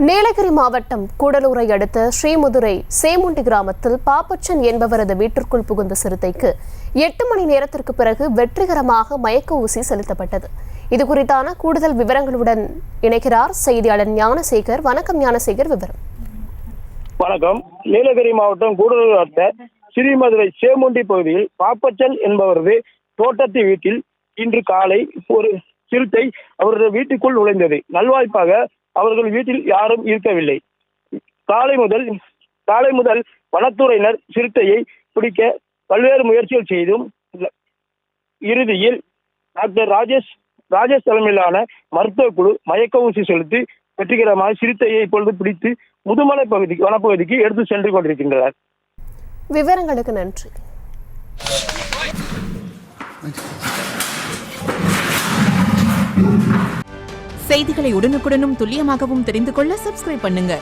நீலகிரி மாவட்டம் கூடலூரை அடுத்த ஸ்ரீமுதுரை சேமுண்டி கிராமத்தில் பாப்பச்சன் என்பவரது வீட்டிற்குள் புகுந்த சிறுத்தைக்கு 8 மணி நேரத்திற்கு பிறகு வெற்றிகரமாக மயக்க ஊசி செலுத்தப்பட்டது. இதுகுறித்தான கூடுதல் விவரங்களுடன் இணைக்கிறார் செய்தியாளர் ஞானசேகர். வணக்கம் ஞானசேகர், விவரம். வணக்கம். நீலகிரி மாவட்டம் கூடலூர் அடுத்த ஸ்ரீமதுரை சேமுண்டி பகுதியில் பாப்பச்சன் என்பவரது தோட்டத்து வீட்டில் இன்று காலை ஒரு சிறுத்தை அவரது வீட்டுக்குள் நுழைந்தது. நல்வாய்ப்பாக அவர்கள் வீட்டில் யாரும் இருக்கவில்லை. காலை முதல் வனத்துறையினர் சிறுத்தையை பிடிக்க பல்வேறு முயற்சிகள் செய்தும் இறுதியில் டாக்டர் ராஜேஷ் தலைமையிலான மருத்துவ குழு மயக்க ஊசி செலுத்தி வெற்றிகரமாக சிறுத்தையை இப்பொழுது பிடித்து முதுமலை வனப்பகுதிக்கு எடுத்து சென்று கொண்டிருக்கின்றனர். விவரங்களுக்கு நன்றி. செய்திகளை உடனுக்குடனும் துல்லியமாகவும் தெரிந்து கொள்ள சப்ஸ்கிரைப் பண்ணுங்க.